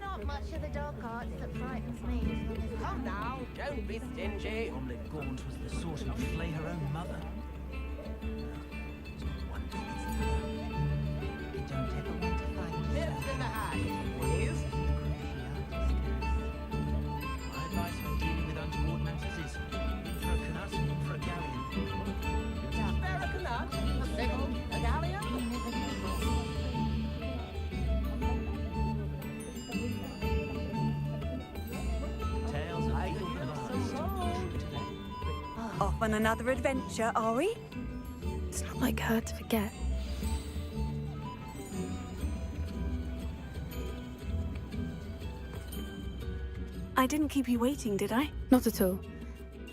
Not much of the dog arts that frightens me. Come now, don't be stingy. Omelette Gaunt was the sort who'd flay her own mother. You don't ever want to find Lips in the hat, please. My advice when dealing with untoward matters is for a canut, for a galleon. Spare a canut, a sickle, a galleon. Tales of evil bards. Off on another adventure, are we? It's not like her to forget. I didn't keep you waiting, did I? Not at all.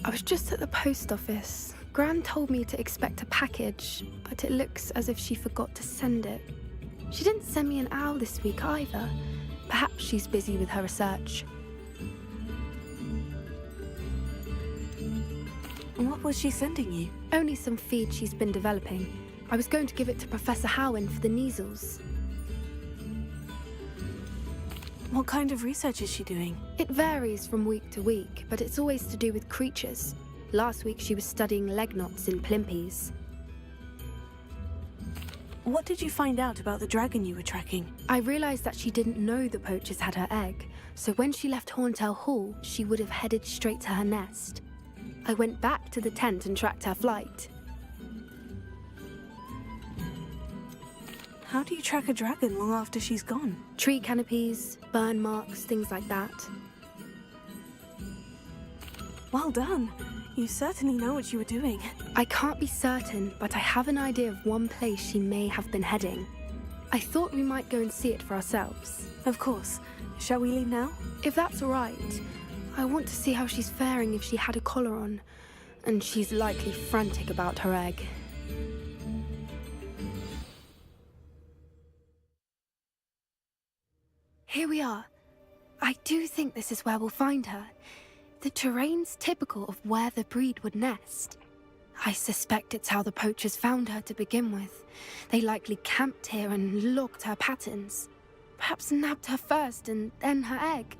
I was just at the post office. Gran told me to expect a package, but it looks as if she forgot to send it. She didn't send me an owl this week either. Perhaps she's busy with her research. What was she sending you? Only some feed she's been developing. I was going to give it to Professor Howin for the measles. What kind of research is she doing? It varies from week to week, but it's always to do with creatures. Last week she was studying leg knots in plimpies. What did you find out about the dragon you were tracking? I realised that she didn't know the poachers had her egg, so when she left Horntail Hall, she would have headed straight to her nest. I went back to the tent and tracked her flight. How do you track a dragon long after she's gone? Tree canopies, burn marks, things like that. Well done. You certainly know what you were doing. I can't be certain, but I have an idea of one place she may have been heading. I thought we might go and see it for ourselves. Of course. Shall we leave now? If that's all right. I want to see how she's faring if she had a collar on. And she's likely frantic about her egg. Here we are. I do think this is where we'll find her. The terrain's typical of where the breed would nest. I suspect it's how the poachers found her to begin with. They likely camped here and logged her patterns. Perhaps nabbed her first and then her egg.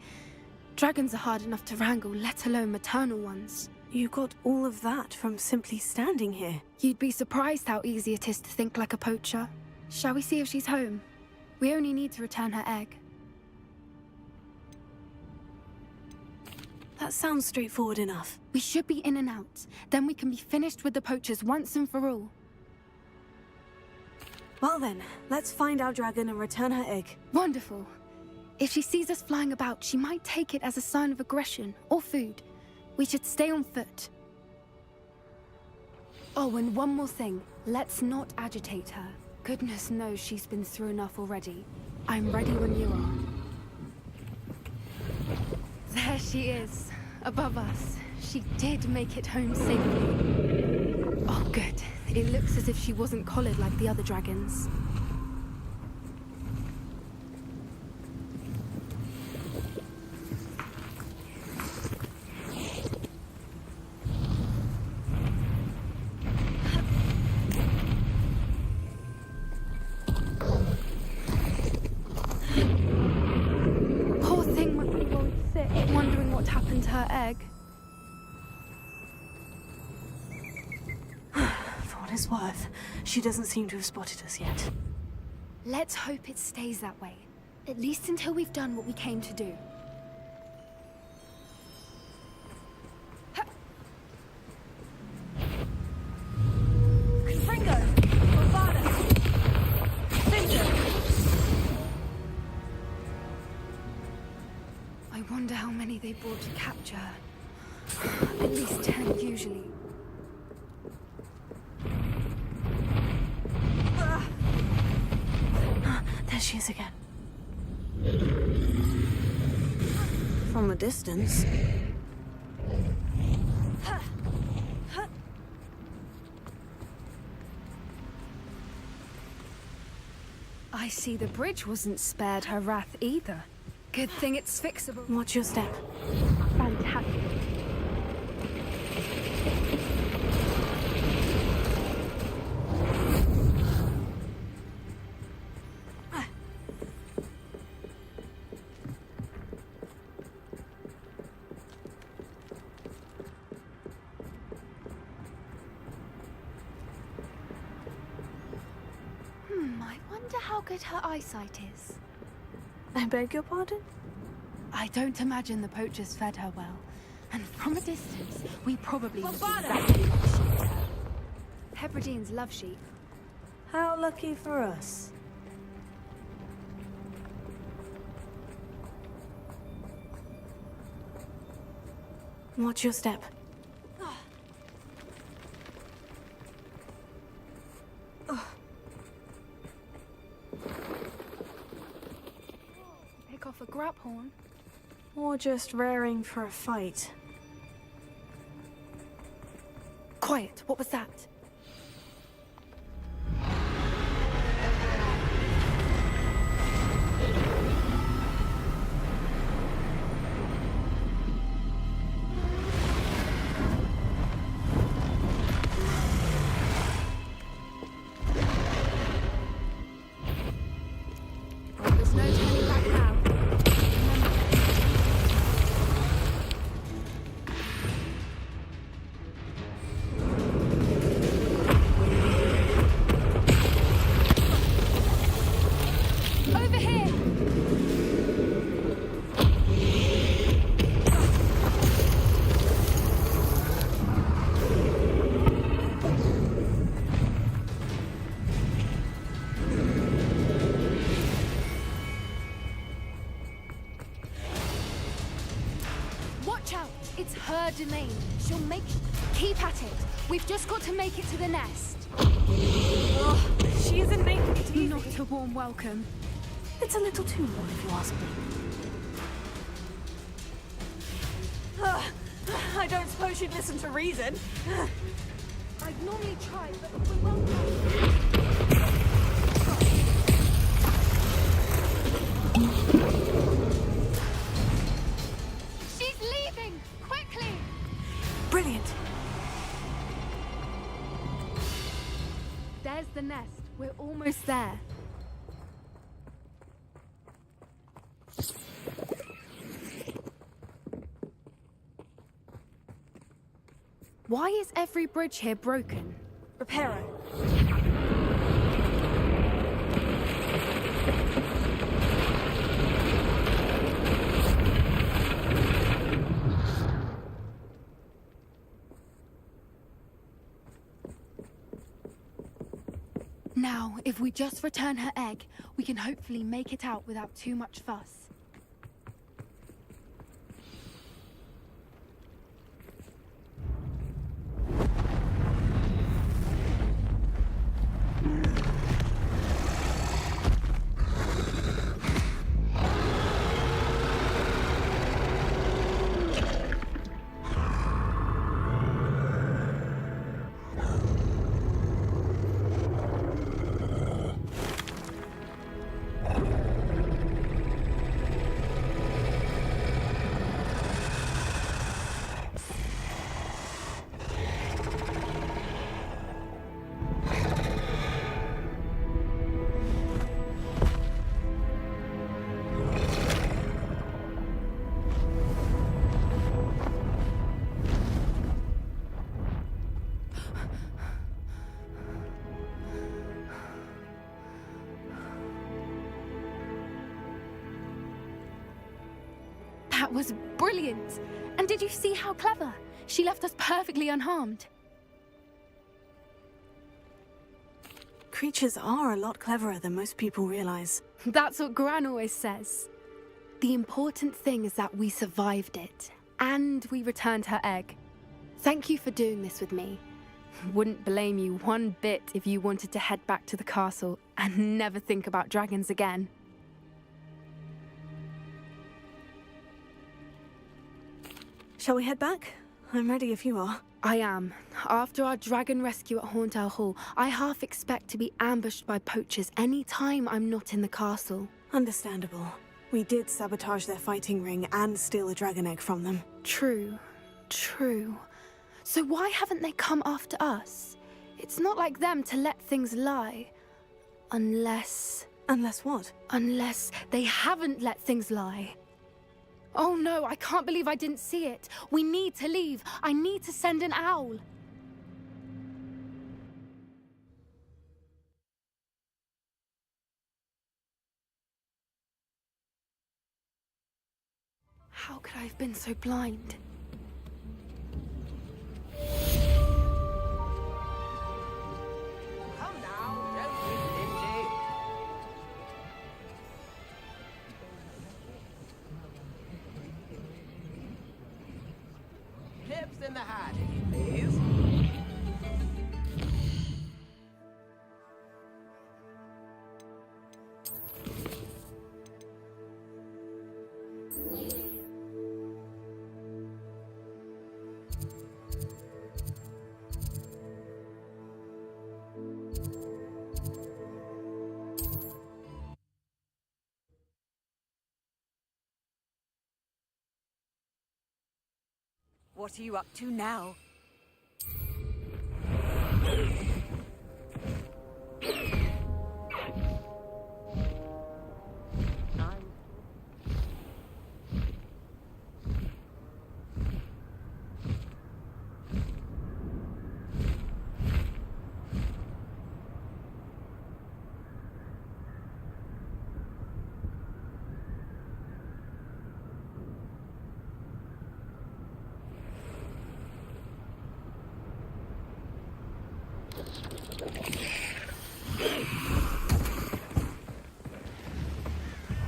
Dragons are hard enough to wrangle, let alone maternal ones. You got all of that from simply standing here. You'd be surprised how easy it is to think like a poacher. Shall we see if she's home? We only need to return her egg. That sounds straightforward enough. We should be in and out. Then we can be finished with the poachers once and for all. Well then, let's find our dragon and return her egg. Wonderful. If she sees us flying about, she might take it as a sign of aggression or food. We should stay on foot. Oh, and one more thing. Let's not agitate her. Goodness knows she's been through enough already. I'm ready when you are. There she is, above us. She did make it home safely. Oh, good. It looks as if she wasn't collared like the other dragons. her egg. For what it's worth, she doesn't seem to have spotted us yet. Let's hope it stays that way. At least until we've done what we came to do. I wonder how many they brought to capture her. At least 10 usually. There she is again. From a distance. I see the bridge wasn't spared her wrath either. Good thing it's fixable. Watch your step. Fantastic. I wonder how good her eyesight is. I beg your pardon? I don't imagine the poachers fed her well. And from a distance, we probably look exactly like sheep to her. Hebrideans love sheep. How lucky for us. Watch your step. Pick off a grab horn. Or just raring for a fight. Quiet, what was that? There's no turning back now. Over here! Watch out! It's her domain. She'll make... Keep at it. We've just got to make it to the nest. She isn't making it easy. Not a warm welcome. It's a little too warm, if you ask me. I don't suppose she'd listen to reason. I'd normally try, but we're well She's leaving! Quickly! Brilliant. There's the nest. We're almost there. Why is every bridge here broken? Repair it. Now, if we just return her egg, we can hopefully make it out without too much fuss. That was brilliant. And did you see how clever? She left us perfectly unharmed. Creatures are a lot cleverer than most people realize. That's what Gran always says. The important thing is that we survived it, and we returned her egg. Thank you for doing this with me. Wouldn't blame you one bit if you wanted to head back to the castle and never think about dragons again. Shall we head back? I'm ready if you are. I am. After our dragon rescue at Hauntel Hall, I half expect to be ambushed by poachers any time I'm not in the castle. Understandable. We did sabotage their fighting ring and steal a dragon egg from them. True. So why haven't they come after us? It's not like them to let things lie. Unless what? Unless they haven't let things lie. Oh no, I can't believe I didn't see it. We need to leave. I need to send an owl. How could I have been so blind? Come now, don't be dingy. Tips in the hat, if you please. What are you up to now?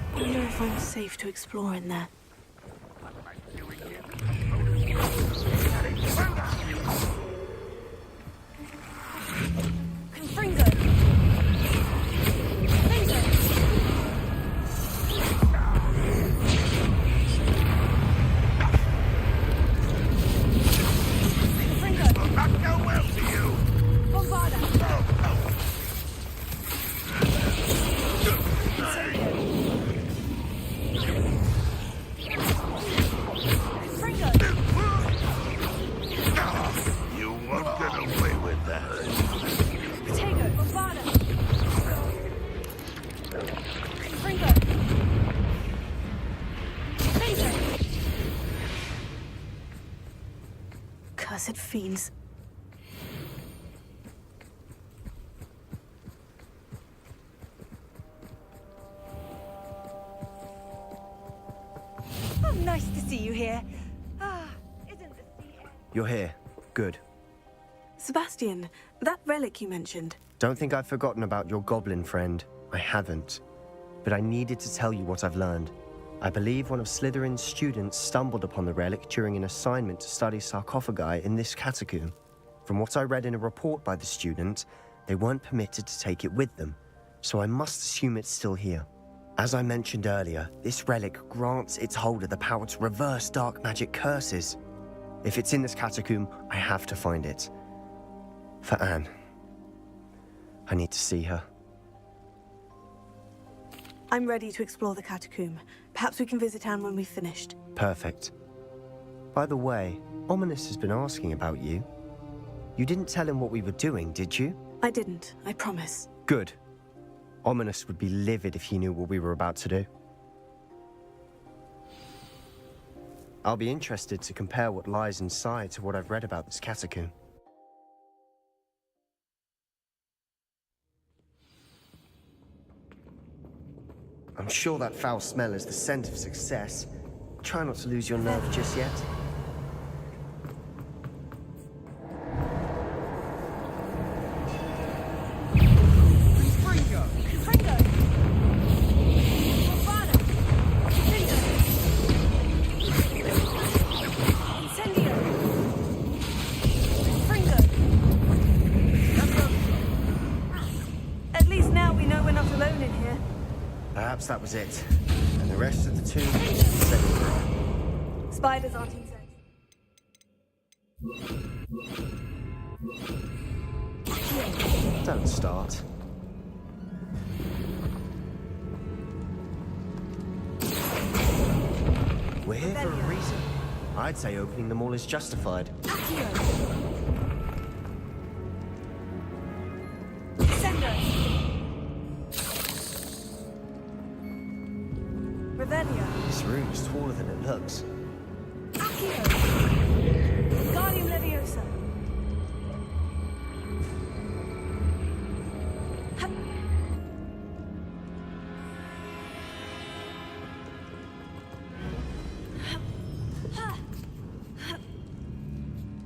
I wonder if I'm safe to explore in there. Cursed fiends. Oh, nice to see you here. Isn't the sea... You're here. Good. Sebastian, that relic you mentioned. Don't think I've forgotten about your goblin friend. I haven't. But I needed to tell you what I've learned. I believe one of Slytherin's students stumbled upon the relic during an assignment to study sarcophagi in this catacomb. From what I read in a report by the student, they weren't permitted to take it with them, so I must assume it's still here. As I mentioned earlier, this relic grants its holder the power to reverse dark magic curses. If it's in this catacomb, I have to find it. For Anne. I need to see her. I'm ready to explore the catacomb. Perhaps we can visit Anne when we've finished. Perfect. By the way, Ominous has been asking about you. You didn't tell him what we were doing, did you? I didn't, I promise. Good. Ominous would be livid if he knew what we were about to do. I'll be interested to compare what lies inside to what I've read about this catacomb. I'm sure that foul smell is the scent of success. Try not to lose your nerve just yet. Confringo. Confringo! Bombada! Incendio! Confringo! At least now we know we're not alone in here. Perhaps that was it. And the rest of the tomb set it free. Spiders aren't insects. Don't start. We're here for a reason. I'd say opening them all is justified. This room is taller than it looks. Guardium Leviosa.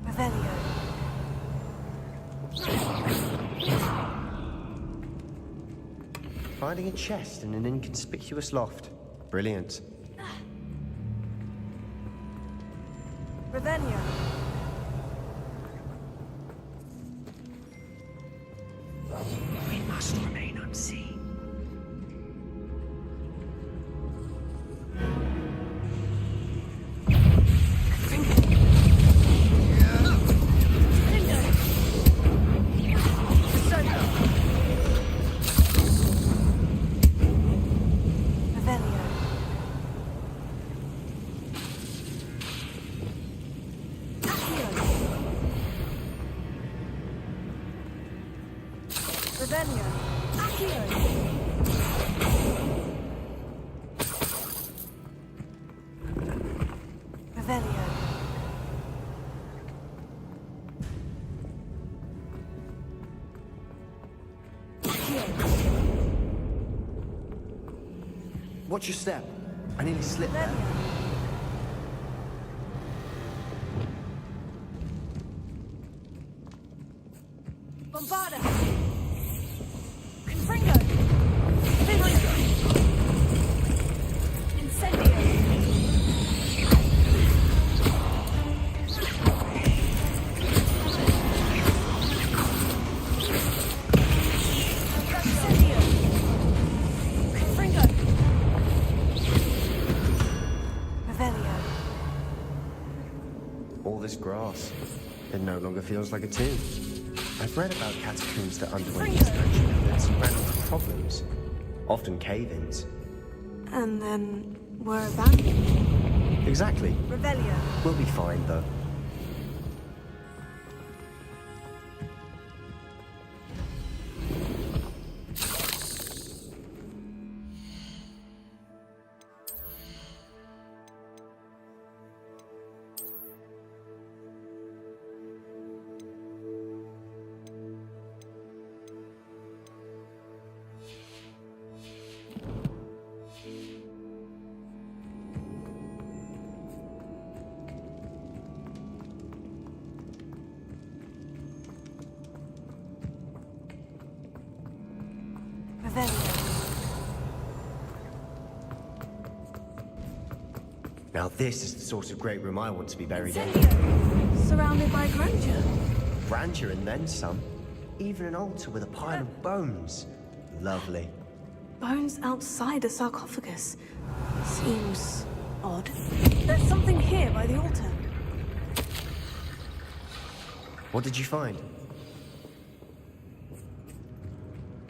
Revelio. Finding a chest in an inconspicuous loft. Brilliant. Revelio. We must remain unseen. Watch your step. I nearly slipped there. Bombada! Confringo! Incendio! Incendio! Confringo! Revelio. All this grass. It no longer feels like a tomb. I've read about catacombs that underwent expansion methods and ran into problems. Often cave-ins. And then we're abandoned. Exactly. Revelio. We'll be fine, though. Now this is the sort of great room I want to be buried in. Surrounded by grandeur. Grandeur and then some. Even an altar with a pile of bones. Lovely. Bones outside a sarcophagus. Seems odd. There's something here by the altar. What did you find?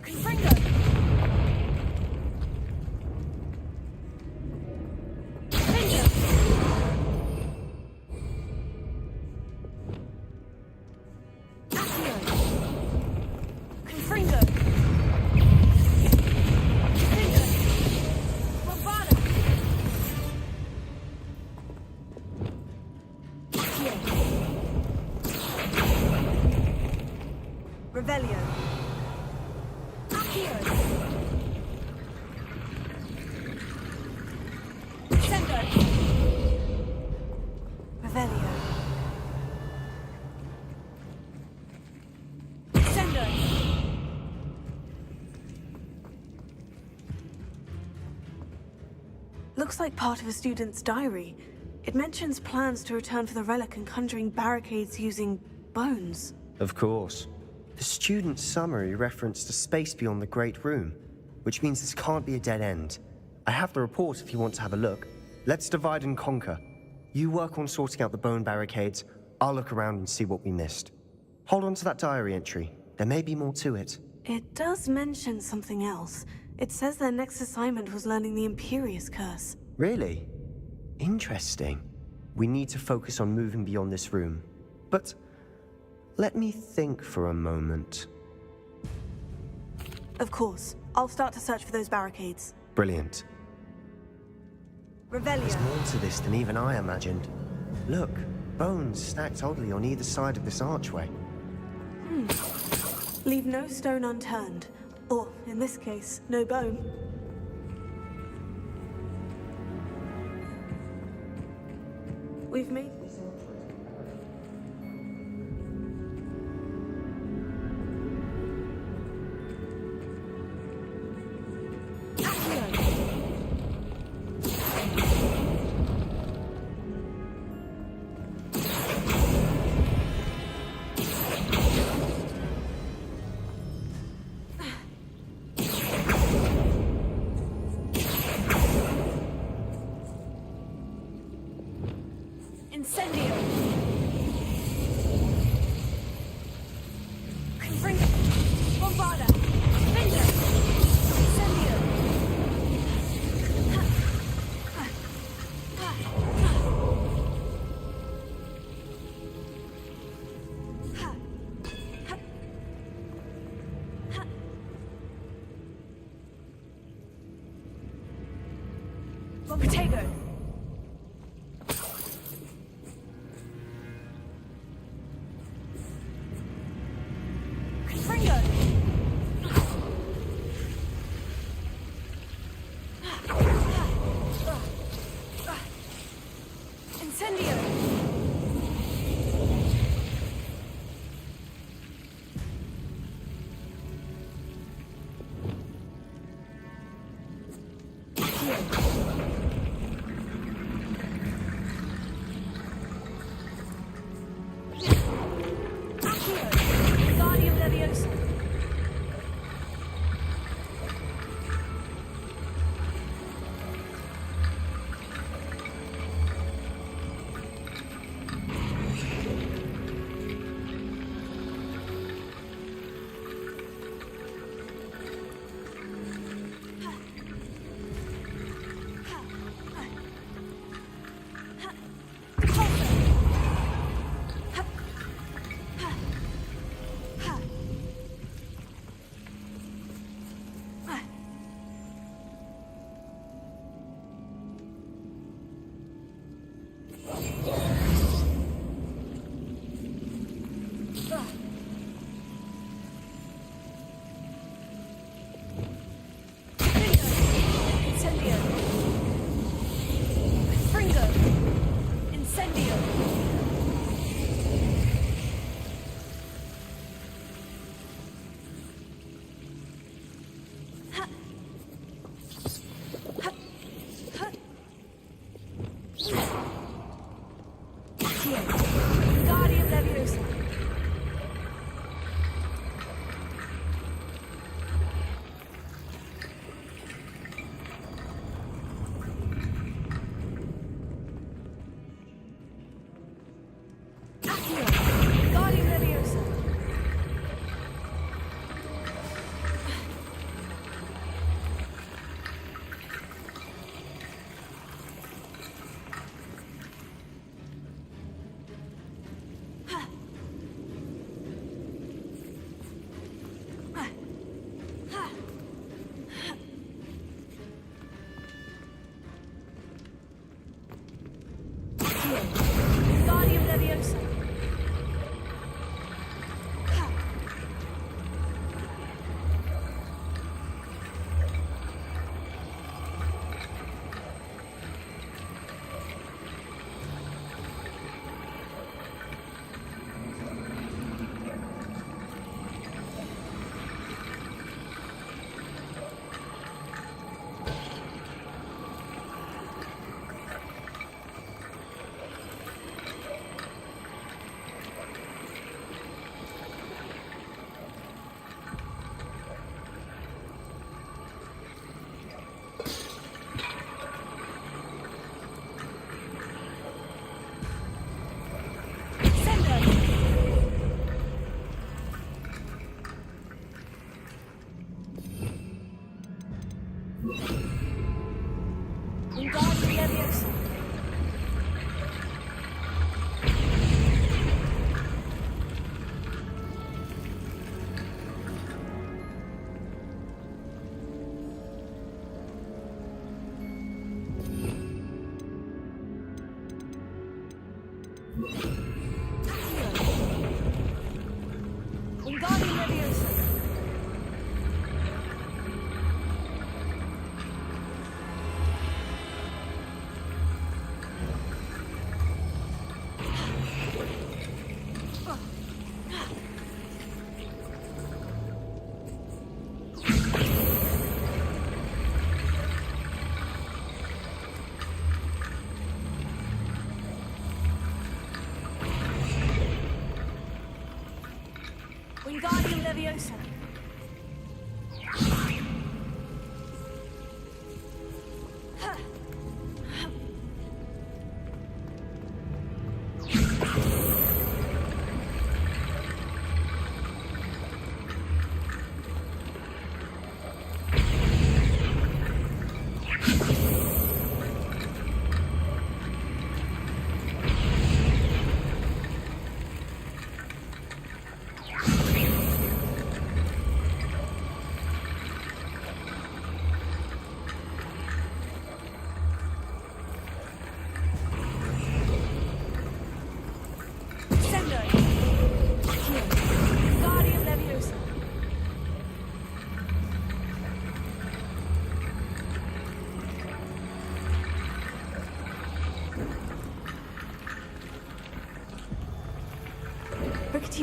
Confringo! Looks like part of a student's diary. It mentions plans to return for the relic and conjuring barricades using bones. Of course. The student's summary referenced a space beyond the Great Room, which means this can't be a dead end. I have the report if you want to have a look. Let's divide and conquer. You work on sorting out the bone barricades. I'll look around and see what we missed. Hold on to that diary entry. There may be more to it. It does mention something else. It says their next assignment was learning the Imperious Curse. Really? Interesting. We need to focus on moving beyond this room. But let me think for a moment. Of course. I'll start to search for those barricades. Brilliant. Revelio. There's more to this than even I imagined. Look, bones stacked oddly on either side of this archway. Leave no stone unturned. Or, in this case, no bone. We've made... Incendio.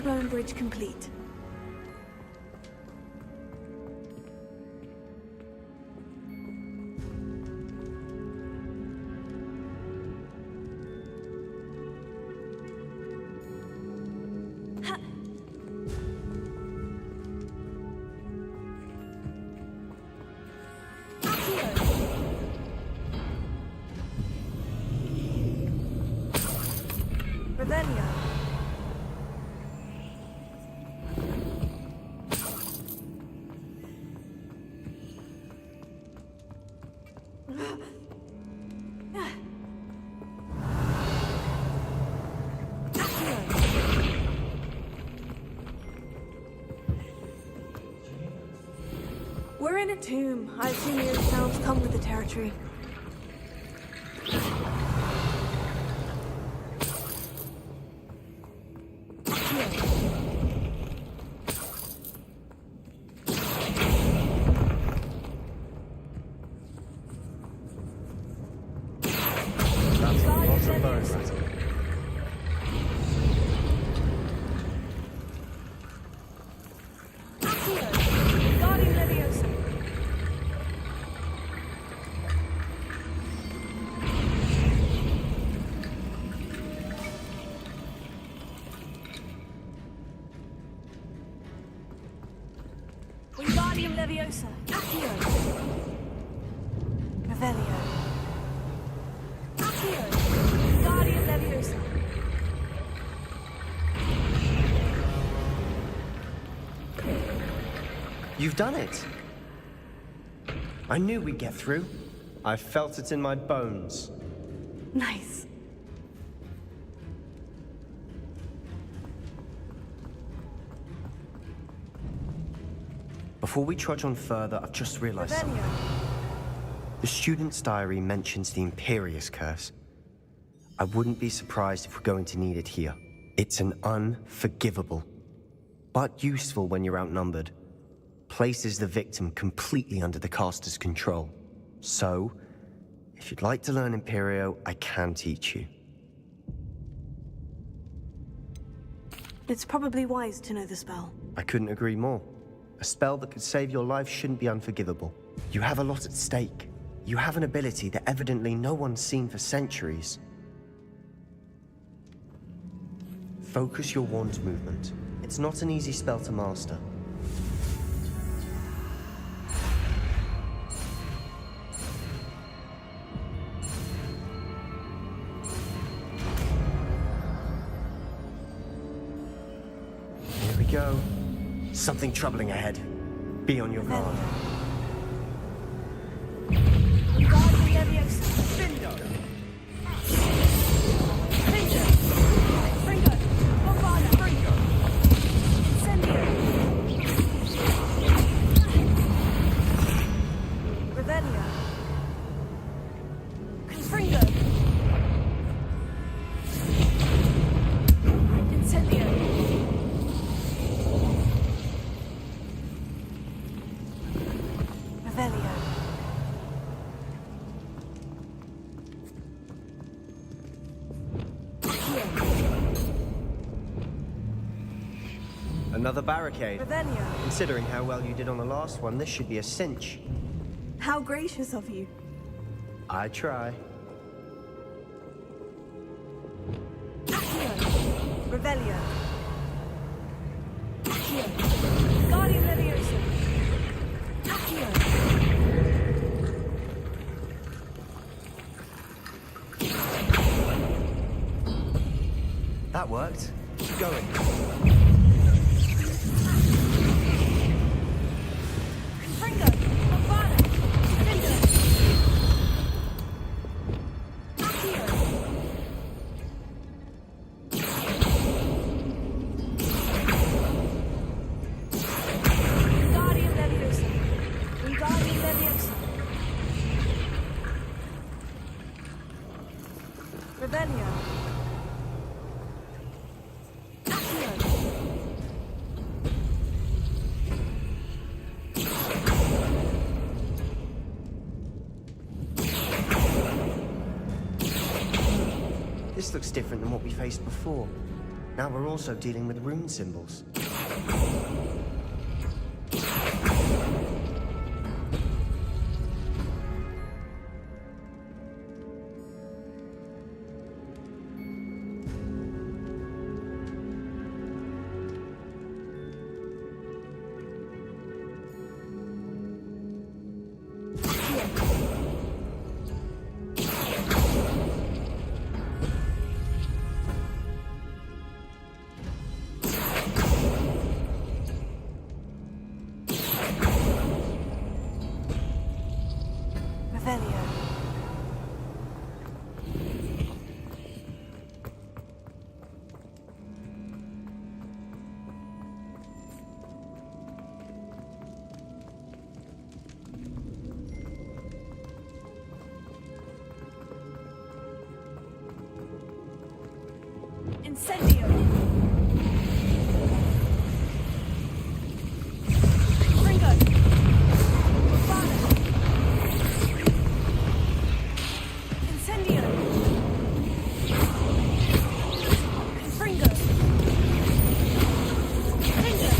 Bone Bridge complete. Revelio. We're in a tomb. I assume your sounds come with the territory. That's a lot of bones. Guardian Leviosa. Wingardium Leviosa. Accio. Revelio. Accio. Wingardium Leviosa. You've done it! I knew we'd get through. I felt it in my bones. Nice. Before we trudge on further, I've just realized something. Revelio. The student's diary mentions the Imperious Curse. I wouldn't be surprised if we're going to need it here. It's an unforgivable, but useful when you're outnumbered. Places the victim completely under the caster's control. So, if you'd like to learn Imperio, I can teach you. It's probably wise to know the spell. I couldn't agree more. A spell that could save your life shouldn't be unforgivable. You have a lot at stake. You have an ability that evidently no one's seen for centuries. Focus your wand's movement. It's not an easy spell to master. Here we go. Something troubling ahead. Be on your guard. Wingardium Leviosa. Bingo. Fringo. Fringo. Bombarda. Bingo. Incendio. Revelio. Confringo. Incendio. Revelio. Another barricade. Revelio. Considering how well you did on the last one, this should be a cinch. How gracious of you. I try. Accio. Revelio. Accio. Guardian Leviosa. Accio. That worked. Keep going. Confringo. Bombarda. Fringo. Accio. Wingardium Leviosa. Wingardium Leviosa. Revelio. Accio. This looks different than what we faced before. Now we're also dealing with rune symbols. Incendio! Ringo! Fire! Incendio! Ringo! Ringo!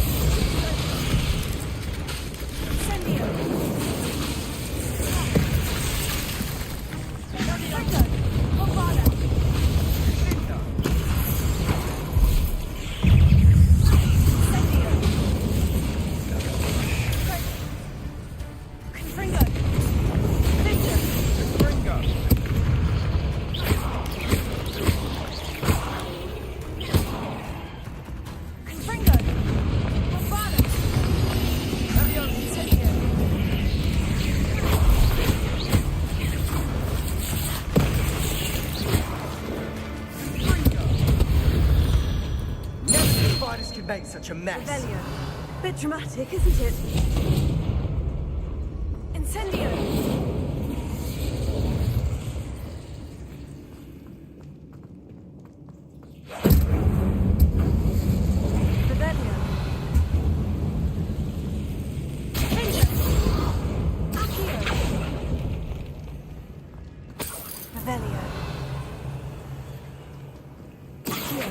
Incendio! Ringo! Fire! Spiders can make such a mess. Rebellion. Bit dramatic, isn't it? Incendio! Rebellion. Vengeance! Accio! Rebellion. Accio!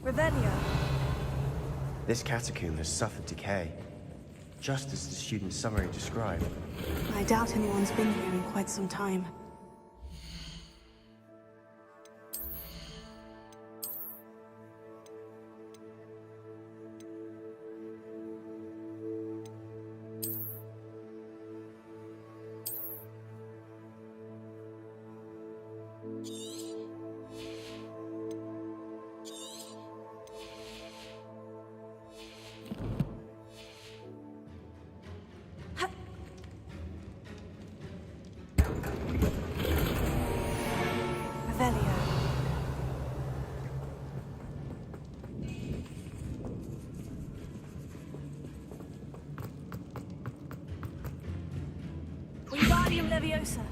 Revelio. This catacomb has suffered decay, just as the student's summary described. I doubt anyone's been here in quite some time. Revelio. Wingardium Leviosa.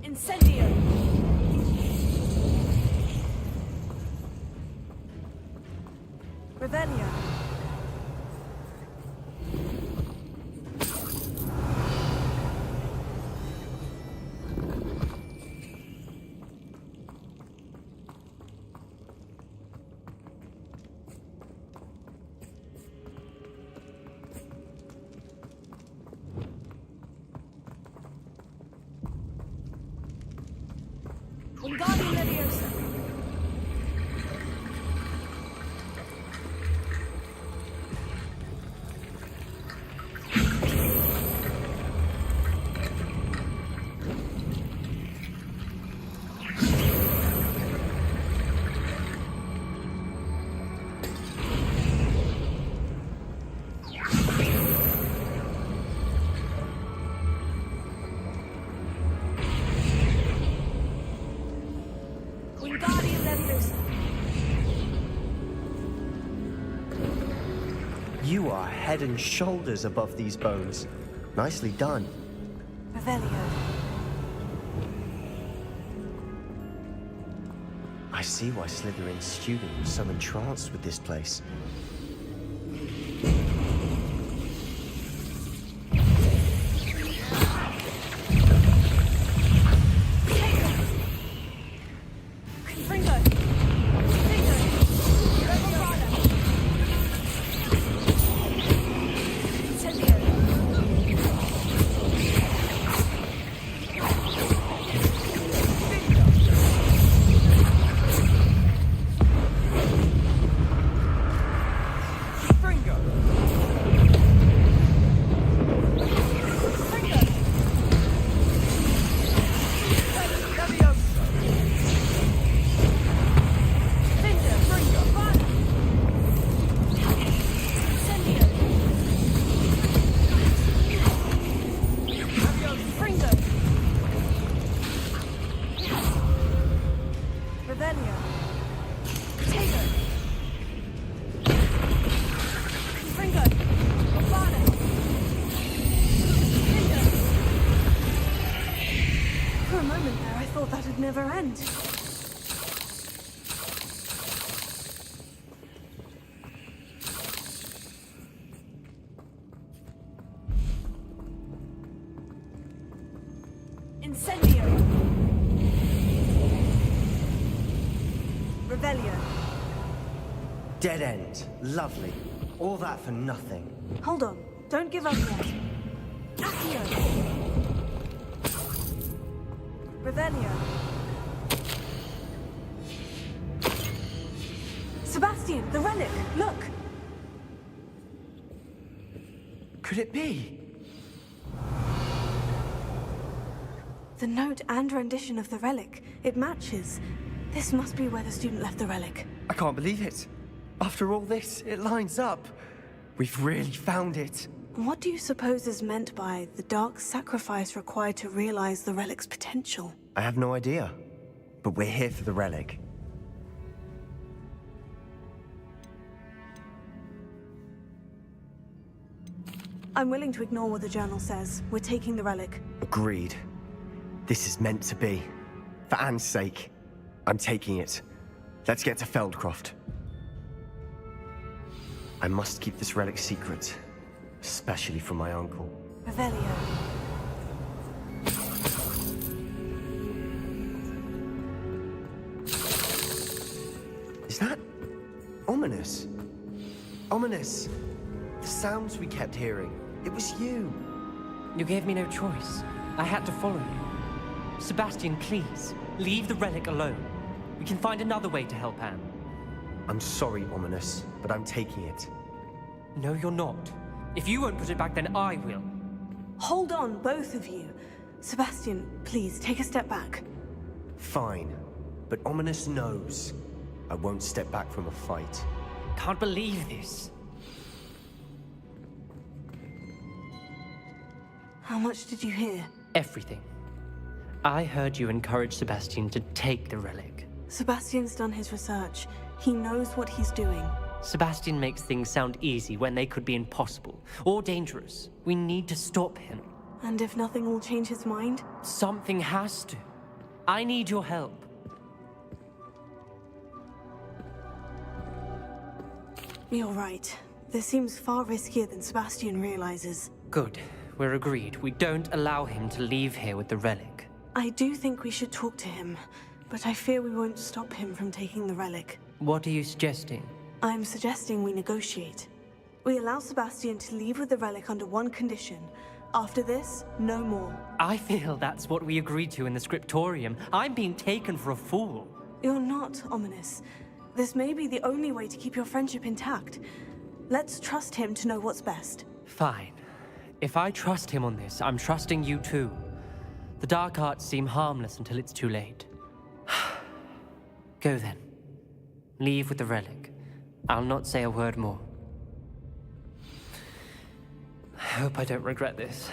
Incendio. Revelio. Wingardium Leviosa. Wingardium Leviosa. You are head and shoulders above these bones. Nicely done. Revelio. I see why Slytherin's student was so entranced with this place. Never end. Incendio. Revelio. Dead end. Lovely. All that for nothing. Hold on. Don't give up yet. Accio. Revelio. Sebastian, the relic! Look! Could it be? The note and rendition of the relic. It matches. This must be where the student left the relic. I can't believe it. After all this, it lines up. We've really found it. What do you suppose is meant by the dark sacrifice required to realize the relic's potential? I have no idea. But we're here for the relic. I'm willing to ignore what the journal says. We're taking the relic. Agreed. This is meant to be. For Anne's sake, I'm taking it. Let's get to Feldcroft. I must keep this relic secret, especially from my uncle. Revelio. Is that ominous? Ominous. The sounds we kept hearing. It was you. You gave me no choice. I had to follow you. Sebastian, please, leave the relic alone. We can find another way to help Anne. I'm sorry, Ominous, but I'm taking it. No, you're not. If you won't put it back, then I will. Hold on, both of you. Sebastian, please, take a step back. Fine, but Ominous knows. I won't step back from a fight. Can't believe this. How much did you hear? Everything. I heard you encourage Sebastian to take the relic. Sebastian's done his research. He knows what he's doing. Sebastian makes things sound easy when they could be impossible or dangerous. We need to stop him. And if nothing will change his mind? Something has to. I need your help. You're right. This seems far riskier than Sebastian realizes. Good. We're agreed. We don't allow him to leave here with the relic. I do think we should talk to him, but I fear we won't stop him from taking the relic. What are you suggesting? I'm suggesting we negotiate. We allow Sebastian to leave with the relic under one condition. After this, no more. I feel that's what we agreed to in the scriptorium. I'm being taken for a fool. You're not, Ominous. This may be the only way to keep your friendship intact. Let's trust him to know what's best. Fine. If I trust him on this, I'm trusting you too. The dark arts seem harmless until it's too late. Go then. Leave with the relic. I'll not say a word more. I hope I don't regret this.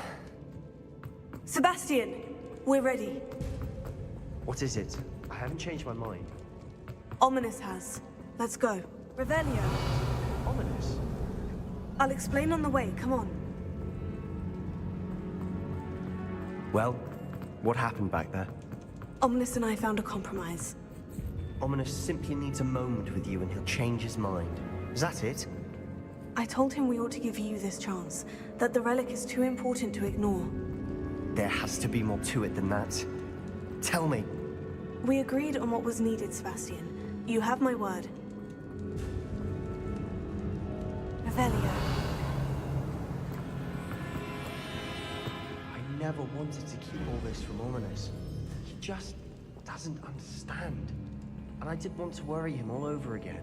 Sebastian, we're ready. What is it? I haven't changed my mind. Ominous has. Let's go. Revelio. Ominous? I'll explain on the way, come on. Well, what happened back there? Ominous and I found a compromise. Ominous simply needs a moment with you and he'll change his mind. Is that it? I told him we ought to give you this chance, that the relic is too important to ignore. There has to be more to it than that. Tell me. We agreed on what was needed, Sebastian. You have my word. Revelio. I never wanted to keep all this from Ominous. He just doesn't understand. And I didn't want to worry him all over again.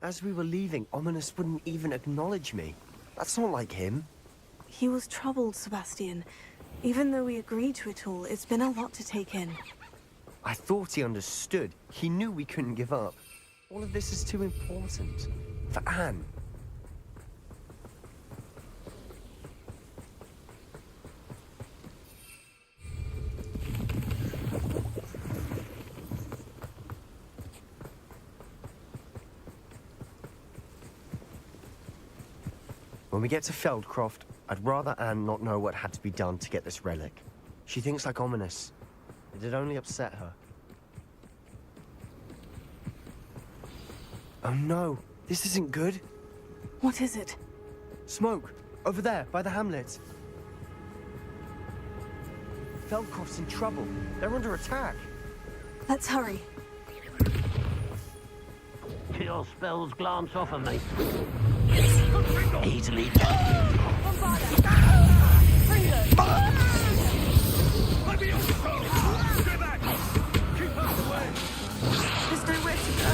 As we were leaving, Ominous wouldn't even acknowledge me. That's not like him. He was troubled, Sebastian. Even though we agreed to it all, it's been a lot to take in. I thought he understood. He knew we couldn't give up. All of this is too important. For Anne. When we get to Feldcroft, I'd rather Anne not know what had to be done to get this relic. She thinks like Ominous. It'd only upset her. Oh no, this isn't good. What is it? Smoke, over there, by the hamlet. Feldcroft's in trouble. They're under attack. Let's hurry. Your spells glance off of me. Easily done. Let me off the phone! Stay back! Keep out of the way! There's nowhere to go.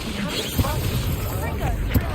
We have to fight. Ringo!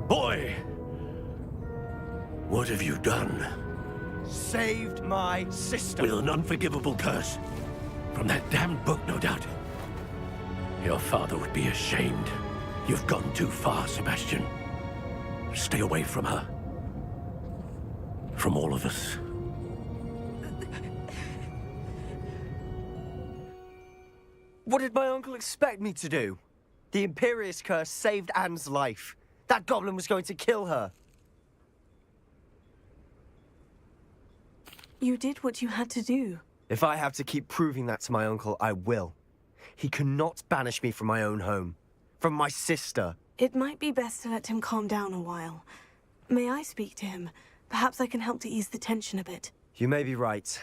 Boy! What have you done? Saved my sister. With an unforgivable curse. From that damned book, no doubt. Your father would be ashamed. You've gone too far, Sebastian. Stay away from her. From all of us. What did my uncle expect me to do? The Imperious curse saved Anne's life. That goblin was going to kill her. You did what you had to do. If I have to keep proving that to my uncle, I will. He cannot banish me from my own home. From my sister. It might be best to let him calm down a while. May I speak to him? Perhaps I can help to ease the tension a bit. You may be right.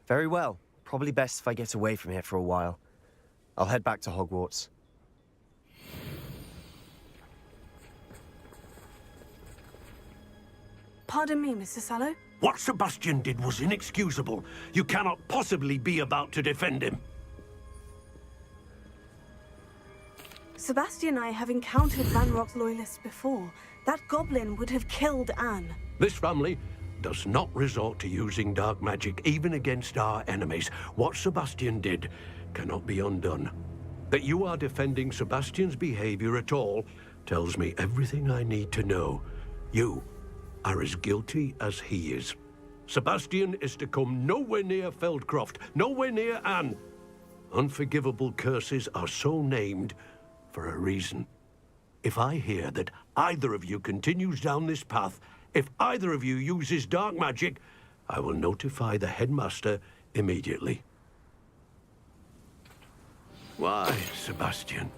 Very well. Probably best if I get away from here for a while. I'll head back to Hogwarts. Pardon me, Mr. Sallow. What Sebastian did was inexcusable. You cannot possibly be about to defend him. Sebastian and I have encountered Van Rock's loyalists before. That goblin would have killed Anne. This family does not resort to using dark magic even against our enemies. What Sebastian did cannot be undone. That you are defending Sebastian's behavior at all tells me everything I need to know. You are as guilty as he is. Sebastian is to come nowhere near Feldcroft, nowhere near Anne. Unforgivable curses are so named for a reason. If I hear that either of you continues down this path, if either of you uses dark magic, I will notify the headmaster immediately. Why, Sebastian?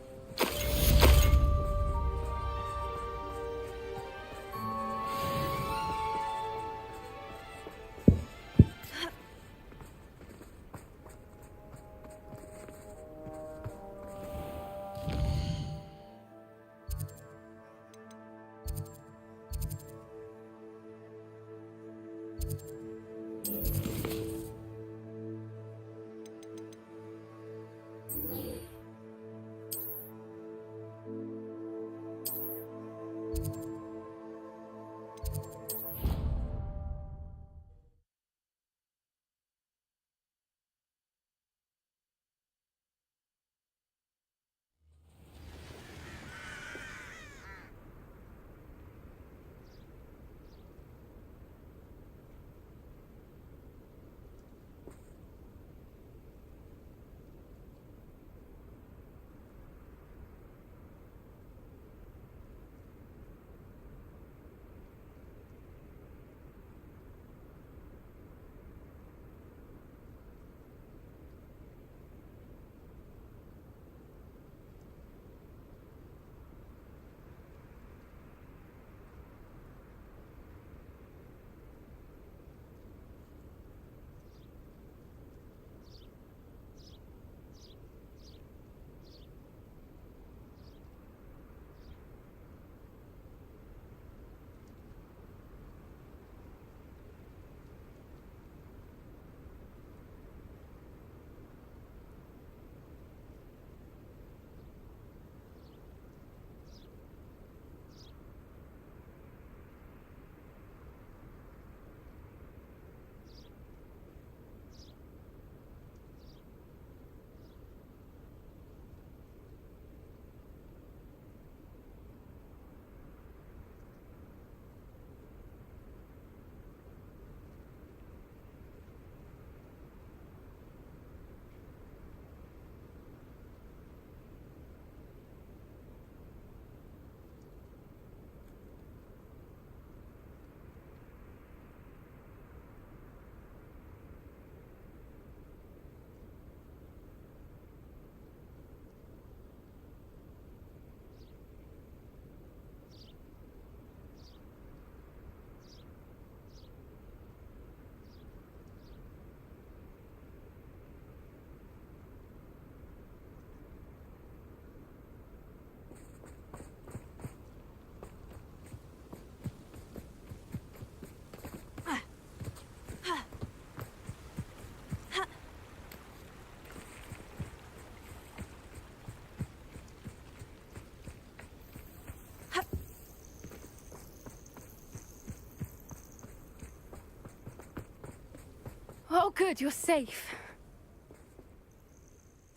Oh, good, you're safe.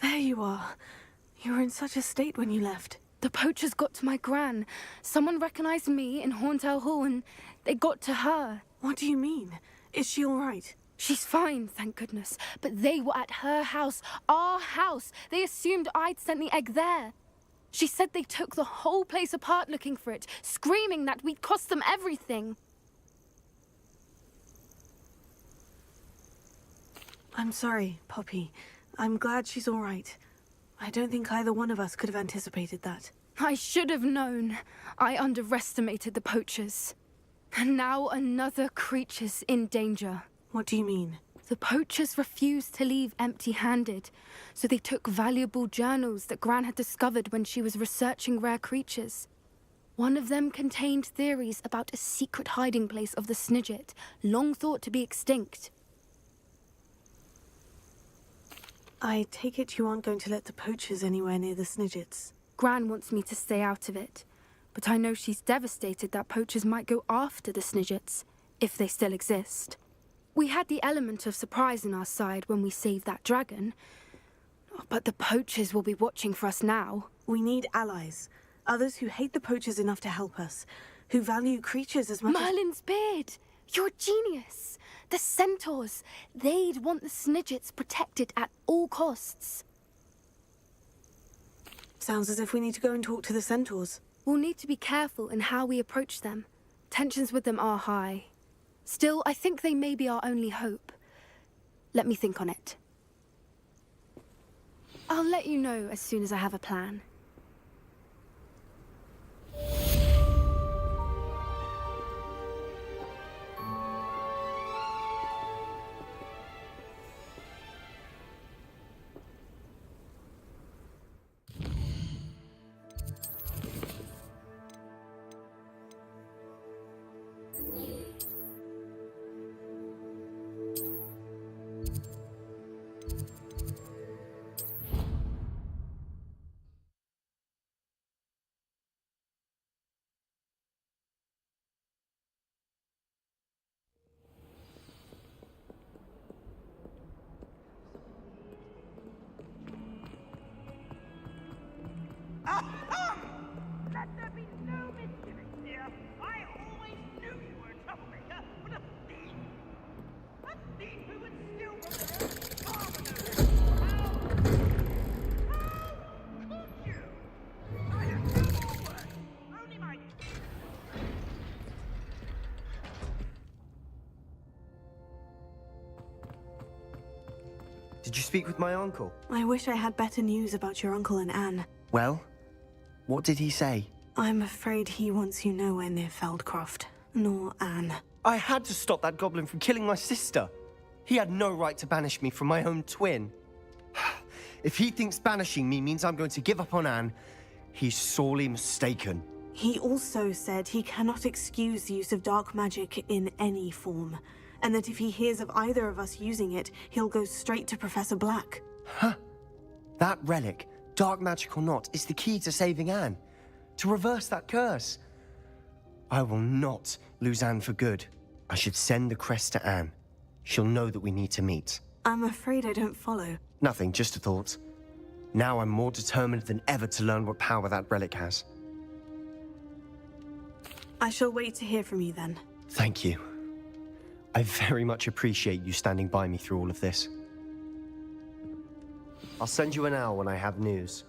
There you are. You were in such a state when you left. The poachers got to my gran. Someone recognized me in Horntail Hall and they got to her. What do you mean? Is she all right? She's fine, thank goodness. But they were at her house, our house. They assumed I'd sent the egg there. She said they took the whole place apart looking for it, screaming that we'd cost them everything. I'm sorry, Poppy. I'm glad she's all right. I don't think either one of us could have anticipated that. I should have known. I underestimated the poachers. And now another creature's in danger. What do you mean? The poachers refused to leave empty-handed, so they took valuable journals that Gran had discovered when she was researching rare creatures. One of them contained theories about a secret hiding place of the Snidget, long thought to be extinct. I take it you aren't going to let the poachers anywhere near the Snidgets. Gran wants me to stay out of it, but I know she's devastated that poachers might go after the Snidgets, if they still exist. We had the element of surprise on our side when we saved that dragon, but the poachers will be watching for us now. We need allies. Others who hate the poachers enough to help us, who value creatures as much Merlin's beard! You're a genius! The centaurs! They'd want the Snidgets protected at all costs. Sounds as if we need to go and talk to the centaurs. We'll need to be careful in how we approach them. Tensions with them are high. Still, I think they may be our only hope. Let me think on it. I'll let you know as soon as I have a plan. Let there be no misgivings, dear. I always knew you were a troublemaker, but a thief! A thief who would steal from their own farmers! How could you? I have no more words. Only my... Did you speak with my uncle? I wish I had better news about your uncle and Anne. Well, what did he say? I'm afraid he wants you nowhere near Feldcroft, nor Anne. I had to stop that goblin from killing my sister. He had no right to banish me from my own twin. If he thinks banishing me means I'm going to give up on Anne, he's sorely mistaken. He also said he cannot excuse the use of dark magic in any form, and that if he hears of either of us using it, he'll go straight to Professor Black. Huh? That relic, dark magic or not, is the key to saving Anne. To reverse that curse. I will not lose Anne for good. I should send the crest to Anne. She'll know that we need to meet. I'm afraid I don't follow. Nothing, just a thought. Now I'm more determined than ever to learn what power that relic has. I shall wait to hear from you then. Thank you. I very much appreciate you standing by me through all of this. I'll send you an owl when I have news.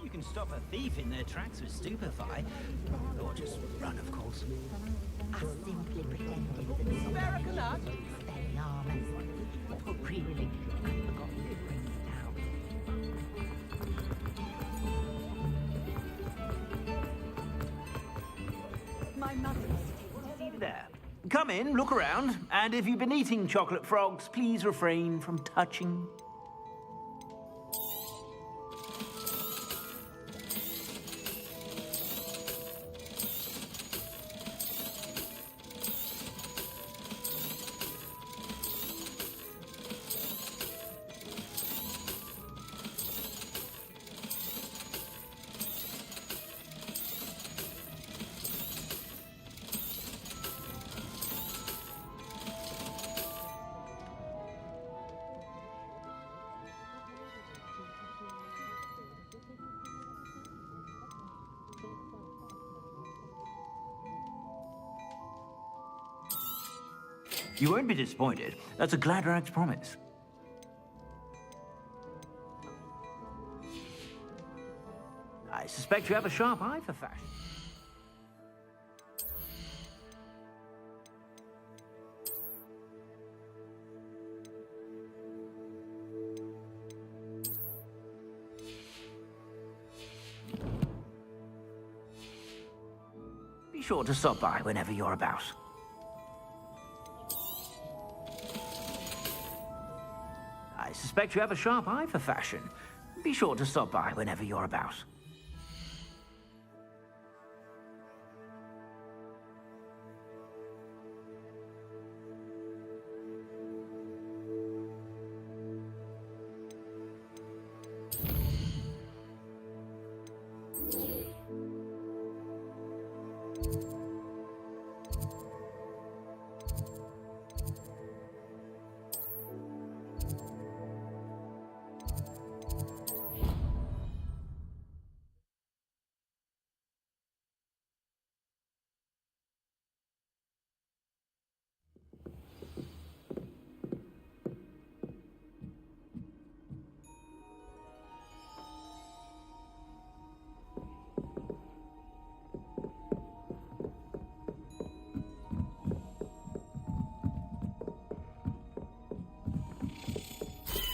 You can stop a thief in their tracks with stupefy. Or just run, of course. I simply pretended that the Americanat? spelling armors. But really, I forgot to bring it down. My mother There. Come in, look around, and if you've been eating chocolate frogs, please refrain from touching. You won't be disappointed. That's a Gladrag's promise. I suspect you have a sharp eye for fashion. Be sure to stop by whenever you're about. I suspect you have a sharp eye for fashion. Be sure to stop by whenever you're about.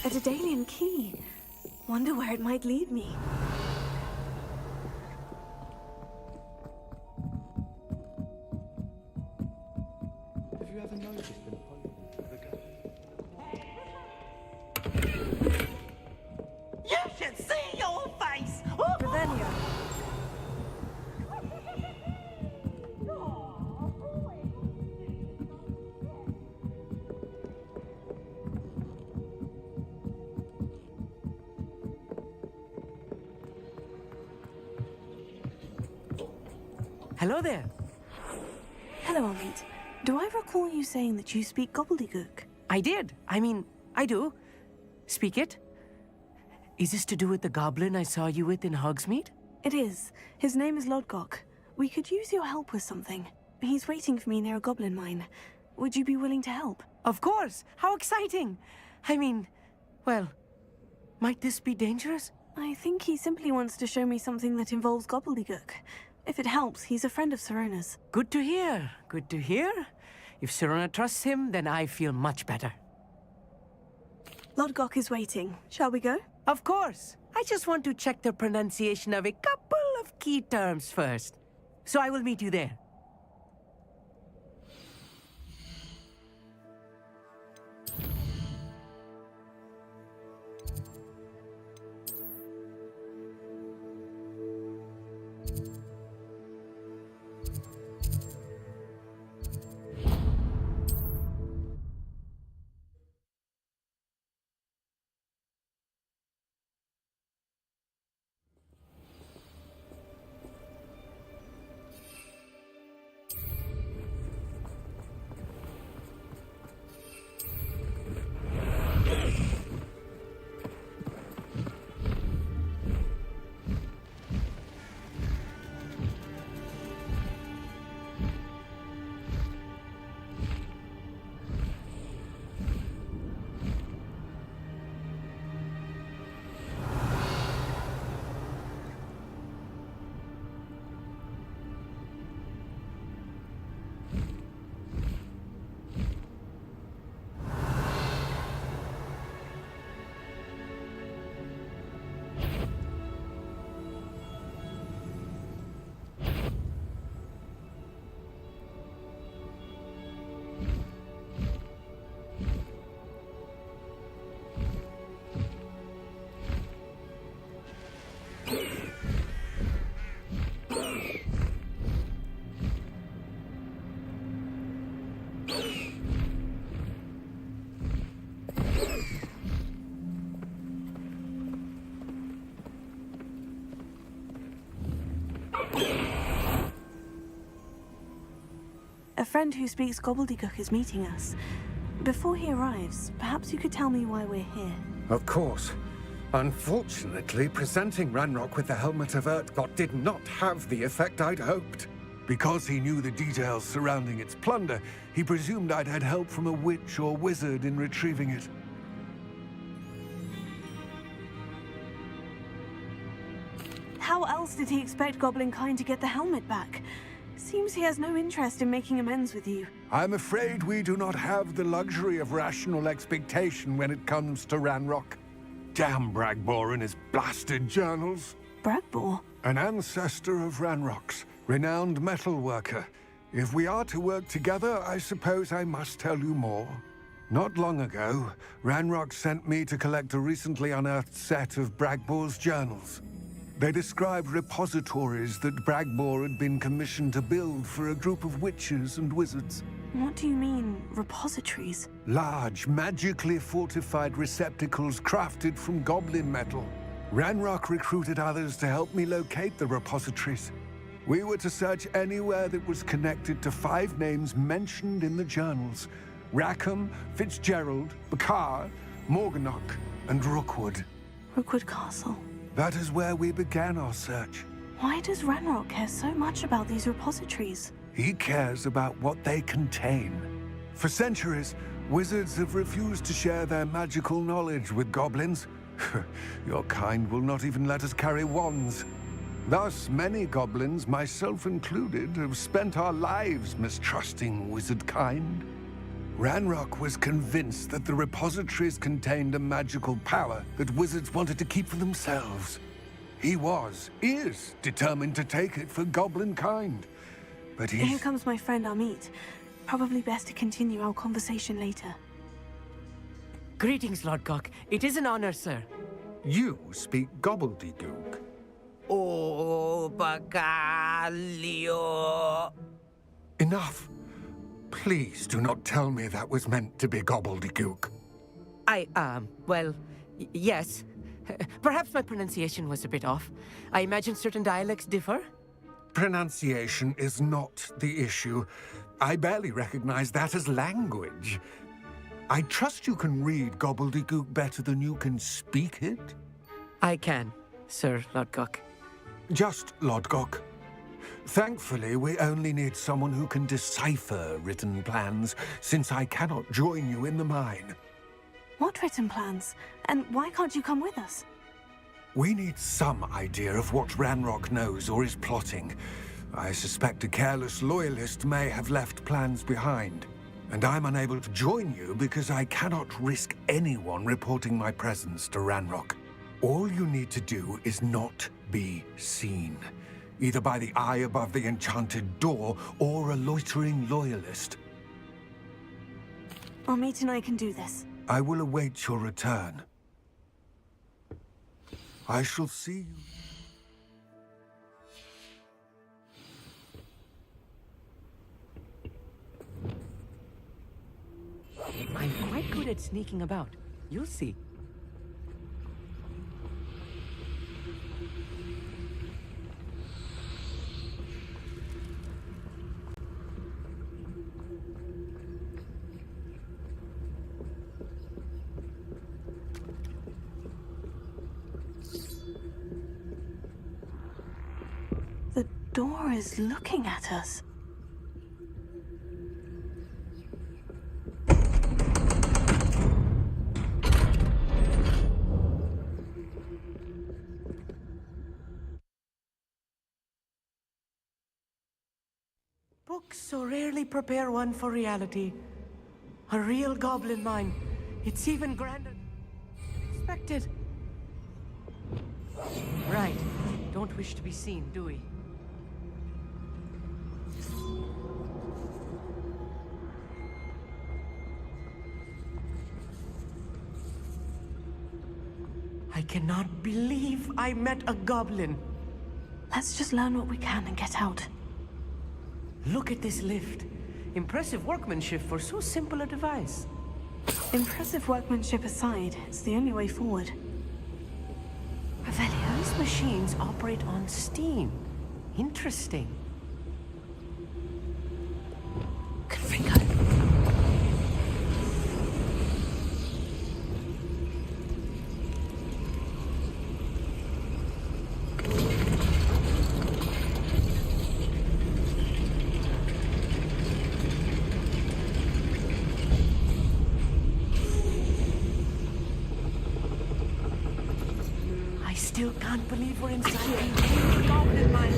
A Daedalian key. Wonder where it might lead me. Have you ever noticed them You should see your face! Ravenia. Hello there. Hello, Amit. Do I recall you saying that you speak gobbledygook? I did. I do. Speak it. Is this to do with the goblin I saw you with in Hogsmeade? It is. His name is Lodgok. We could use your help with something. He's waiting for me near a goblin mine. Would you be willing to help? Of course. How exciting. Well, might this be dangerous? I think he simply wants to show me something that involves gobbledygook. If it helps, he's a friend of Serona's. Good to hear. Good to hear. If Serona trusts him, then I feel much better. Lodgok is waiting. Shall we go? Of course. I just want to check the pronunciation of a couple of key terms first. So I will meet you there. A friend who speaks gobbledygook is meeting us. Before he arrives, perhaps you could tell me why we're here. Of course. Unfortunately, presenting Ranrock with the Helmet of Urtkot did not have the effect I'd hoped. Because he knew the details surrounding its plunder, he presumed I'd had help from a witch or wizard in retrieving it. How else did he expect Goblinkind to get the helmet back? Seems he has no interest in making amends with you. I'm afraid we do not have the luxury of rational expectation when it comes to Ranrock. Damn Bragbor and his blasted journals. Bragbor? An ancestor of Ranrock's, renowned metal worker. If we are to work together, I suppose I must tell you more. Not long ago, Ranrock sent me to collect a recently unearthed set of Bragbor's journals. They described repositories that Bragbor had been commissioned to build for a group of witches and wizards. What do you mean, repositories? Large, magically fortified receptacles crafted from goblin metal. Ranrock recruited others to help me locate the repositories. We were to search anywhere that was connected to 5 names mentioned in the journals: Rackham, Fitzgerald, Bakar, Morganach, and Rookwood. Rookwood Castle. That is where we began our search. Why does Ranrock care so much about these repositories? He cares about what they contain. For centuries, wizards have refused to share their magical knowledge with goblins. Your kind will not even let us carry wands. Thus, many goblins, myself included, have spent our lives mistrusting wizard kind. Ranrock was convinced that the repositories contained a magical power that wizards wanted to keep for themselves. He is determined to take it for goblin kind. But Here comes my friend Amit. Probably best to continue our conversation later. Greetings, Lodgok. It is an honor, sir. You speak gobbledygook. Oh, Bagalio. Enough. Please do not tell me that was meant to be gobbledygook. Yes. Perhaps my pronunciation was a bit off. I imagine certain dialects differ. Pronunciation is not the issue. I barely recognize that as language. I trust you can read gobbledygook better than you can speak it? I can, Sir Lodgok. Just Lodgok. Thankfully, we only need someone who can decipher written plans, since I cannot join you in the mine. What written plans? And why can't you come with us? We need some idea of what Ranrock knows or is plotting. I suspect a careless loyalist may have left plans behind. And I'm unable to join you because I cannot risk anyone reporting my presence to Ranrock. All you need to do is not be seen, either by the eye above the enchanted door or a loitering loyalist. Amit and I can do this. I will await your return. I shall see you. I'm quite good at sneaking about. You'll see. The door is looking at us. Books so rarely prepare one for reality. A real goblin mine. It's even grander than expected. Right. Don't wish to be seen, do we? I cannot believe I met a goblin. Let's just learn what we can and get out. Look at this lift. Impressive workmanship for so simple a device. Impressive workmanship aside, it's the only way forward. These machines operate on steam. Interesting. I still can't believe we're inside a goblin mine.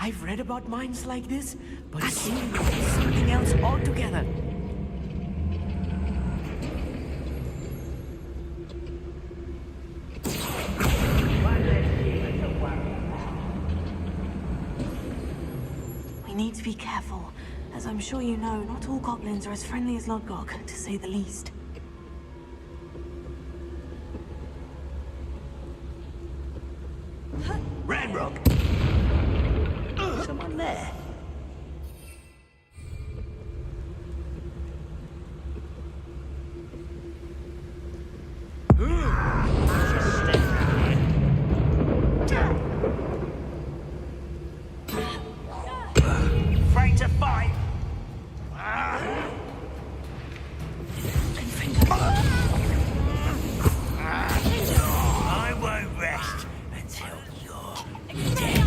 I've read about mines like this, but seeing it is something else altogether. We need to be careful. As I'm sure you know, not all goblins are as friendly as Lodgok, to say the least. Ranrock! Someone there. Afraid to fight? I won't rest until you're dead.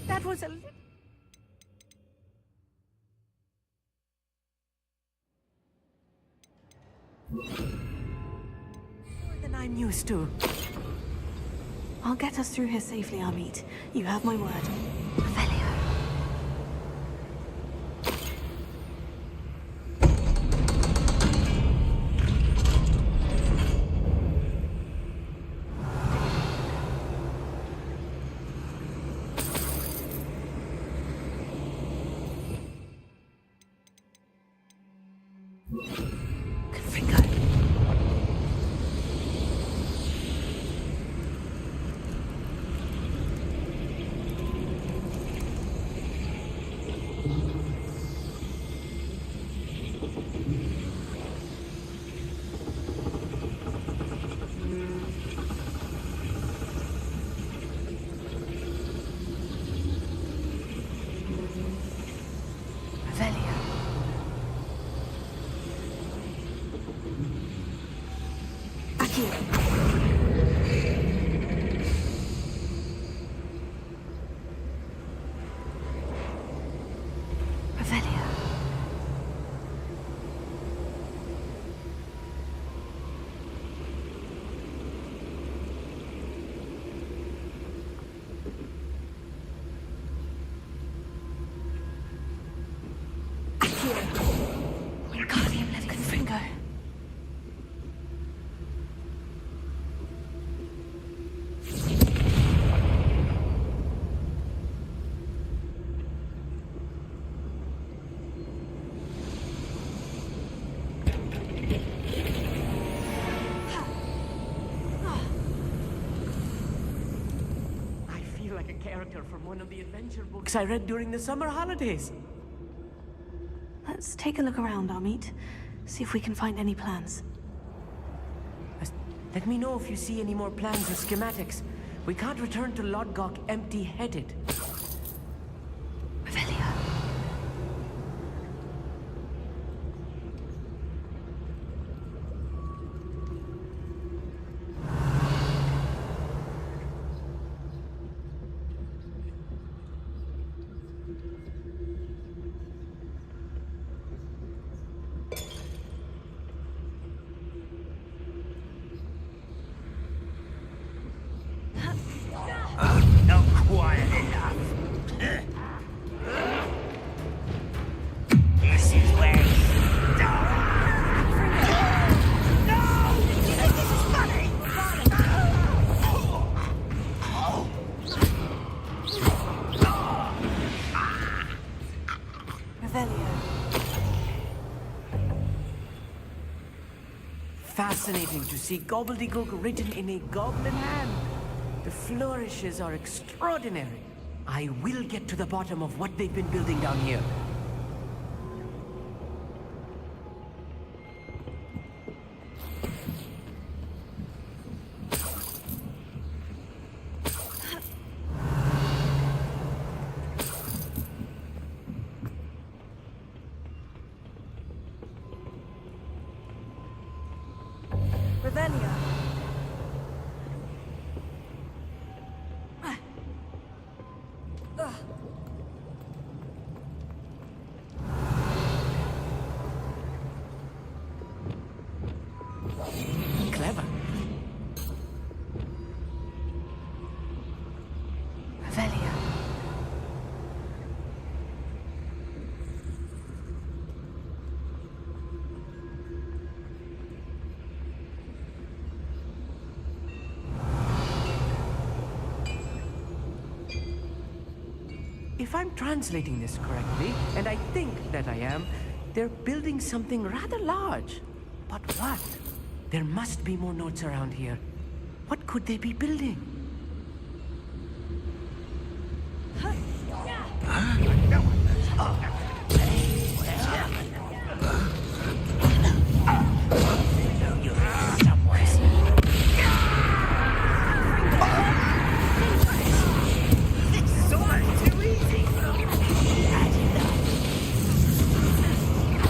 That was a... I'm used to. I'll get us through here safely, Amit. You have my word. Revelio. Character from one of the adventure books I read during the summer holidays. Let's take a look around, Amit. See if we can find any plans. Let me know if you see any more plans or schematics. We can't return to Lodgok empty-headed. Revelio. Not quiet enough. This is where you die. No! You think this is funny? Revelio. Fascinating to see gobbledygook written in a goblin hand. The flourishes are extraordinary. I will get to the bottom of what they've been building down here. Revelio. Clever. Revelio. If I'm translating this correctly, and I think that I am, they're building something rather large. But what? There must be more notes around here. What could they be building?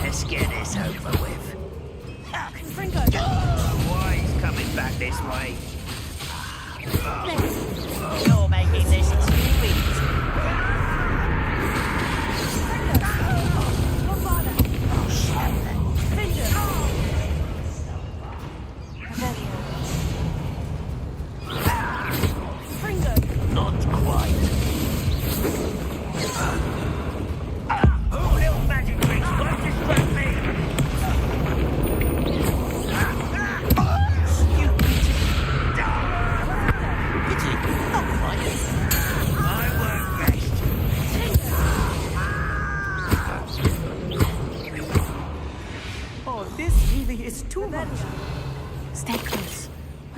Let's get this over with. Why he's coming back this way? You're making this too easy.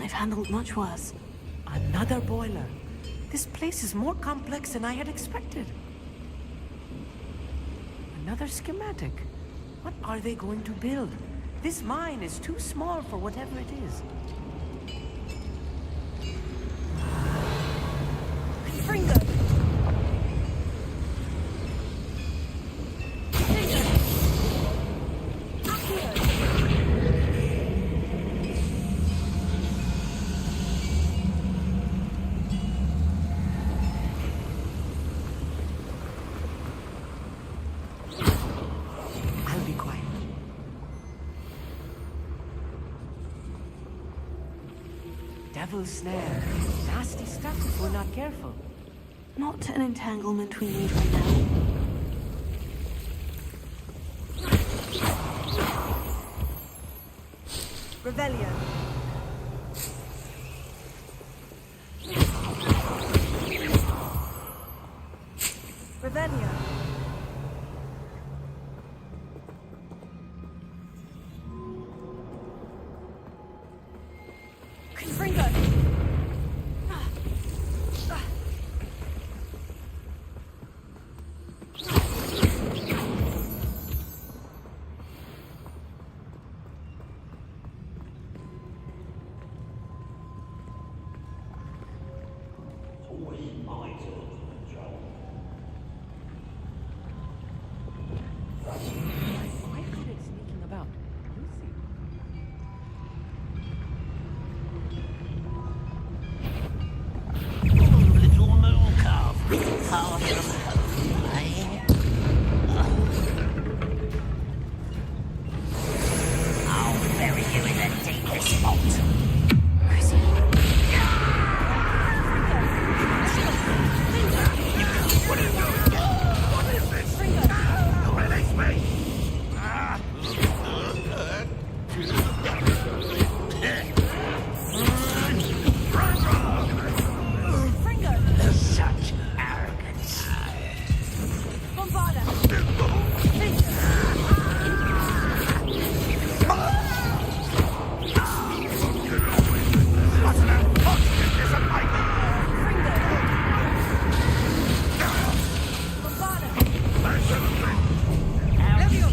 I've handled much worse. Another boiler. This place is more complex than I had expected. Another schematic. What are they going to build? This mine is too small for whatever it is. Fringo! I'll be quiet. Devil's snare. Nasty stuff if we're not careful. Not an entanglement we need right now. Revelio. Revelio. Fringo! Quite good at sneaking about. You'll see. Little moon calf, far from home, eh? I'll bury you in the deepest spot. Release me! Such arrogance. Bombarda!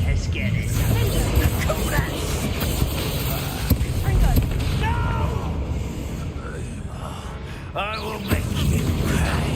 Let's get it. Cool that. I will make you pay.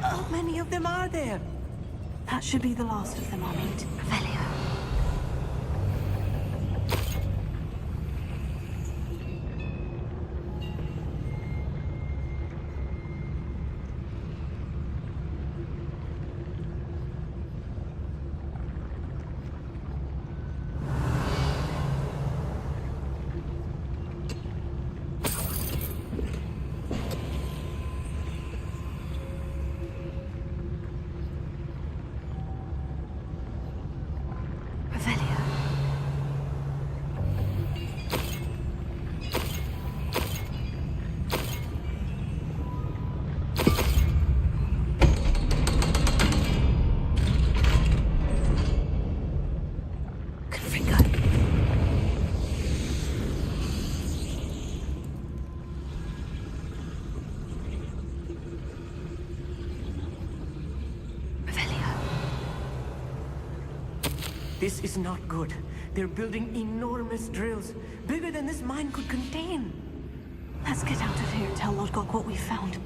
How many of them are there? That should be the last of them, Amit. Revelio. This is not good. They're building enormous drills, bigger than this mine could contain. Let's get out of here and tell Lodgok what we found.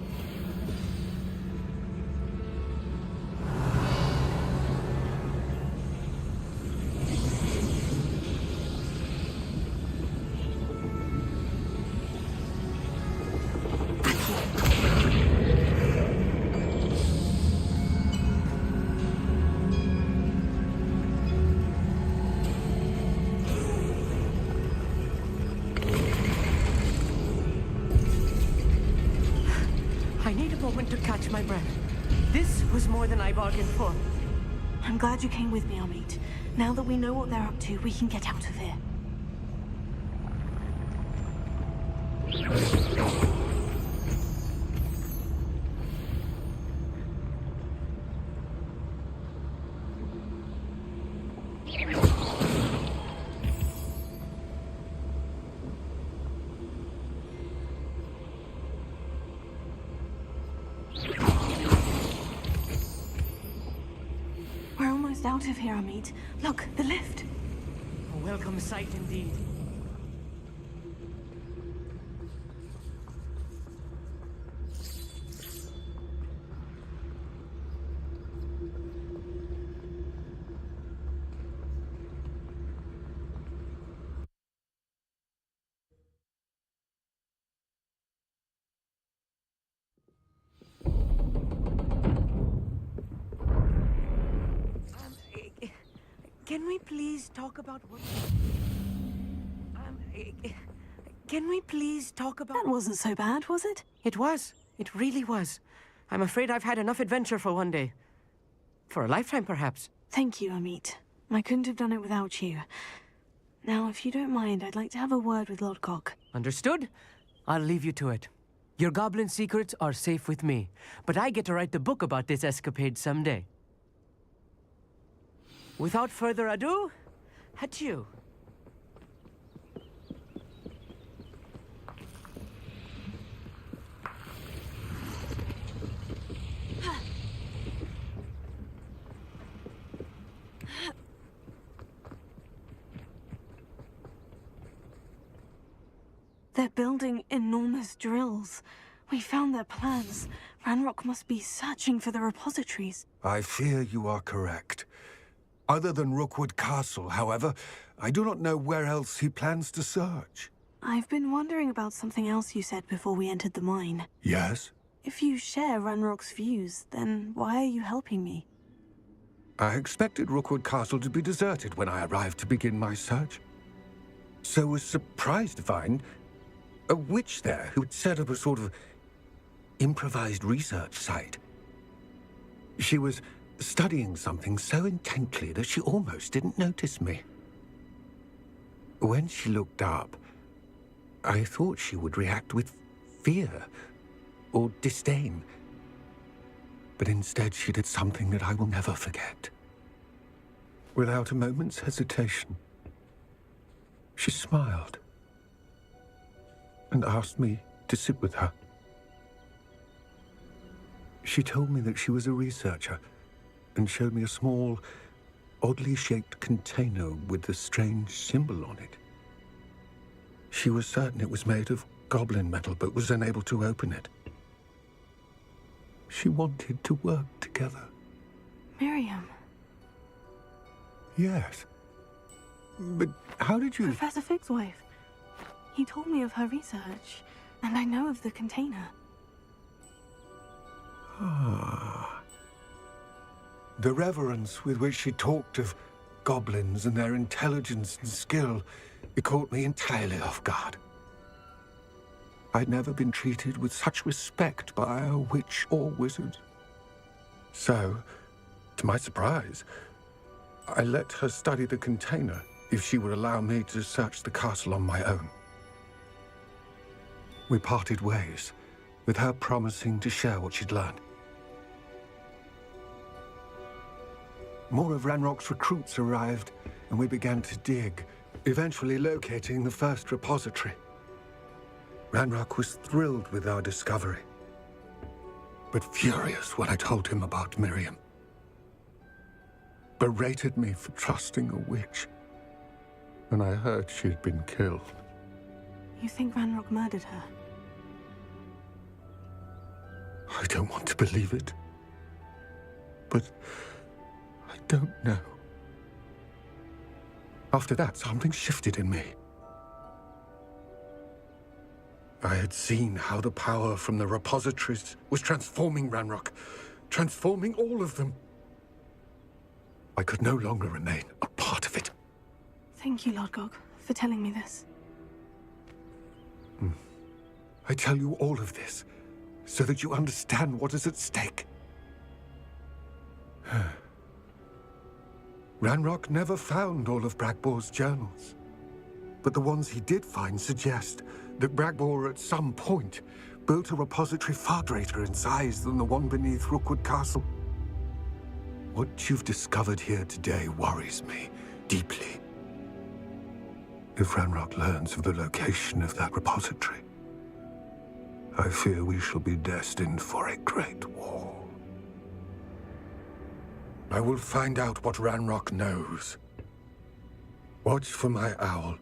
moment to catch my breath. This was more than I bargained for. I'm glad you came with me, Amit. Now that we know what they're up to, we can get out of here. We're almost out of here, Amit. Look, the lift. A welcome sight indeed. Can we please talk about what... Can we please talk about... That wasn't so bad, was it? It was. It really was. I'm afraid I've had enough adventure for one day. For a lifetime, perhaps. Thank you, Amit. I couldn't have done it without you. Now, if you don't mind, I'd like to have a word with Lodgok. Understood? I'll leave you to it. Your goblin secrets are safe with me, but I get to write the book about this escapade someday. Without further ado, adieu. They're building enormous drills. We found their plans. Ranrock must be searching for the repositories. I fear you are correct. Other than Rookwood Castle, however, I do not know where else he plans to search. I've been wondering about something else you said before we entered the mine. Yes? If you share Ranrock's views, then why are you helping me? I expected Rookwood Castle to be deserted when I arrived to begin my search. So was surprised to find a witch there who had set up a sort of improvised research site. She was studying something so intently that she almost didn't notice me. When she looked up, I thought she would react with fear or disdain. But instead she did something that I will never forget. Without a moment's hesitation, she smiled and asked me to sit with her. She told me that she was a researcher and showed me a small, oddly shaped container with a strange symbol on it. She was certain it was made of goblin metal, but was unable to open it. She wanted to work together. Miriam. Yes. But how did you... Professor Fig's wife. He told me of her research, and I know of the container. Ah. The reverence with which she talked of goblins and their intelligence and skill, it caught me entirely off guard. I'd never been treated with such respect by a witch or wizard. So, to my surprise, I let her study the container if she would allow me to search the castle on my own. We parted ways, with her promising to share what she'd learned. More of Ranrock's recruits arrived, and we began to dig, eventually locating the first repository. Ranrock was thrilled with our discovery, but furious when I told him about Miriam. Berated me for trusting a witch, and I heard she'd been killed. You think Ranrock murdered her? I don't want to believe it, but I don't know. After that, something shifted in me. I had seen how the power from the repositories was transforming Ranrock, transforming all of them. I could no longer remain a part of it. Thank you, Lodgok, for telling me this. I tell you all of this so that you understand what is at stake. Ranrock never found all of Bragbor's journals, but the ones he did find suggest that Bragbor at some point built a repository far greater in size than the one beneath Rookwood Castle. What you've discovered here today worries me deeply. If Ranrock learns of the location of that repository, I fear we shall be destined for a great war. I will find out what Ranrock knows. Watch for my owl,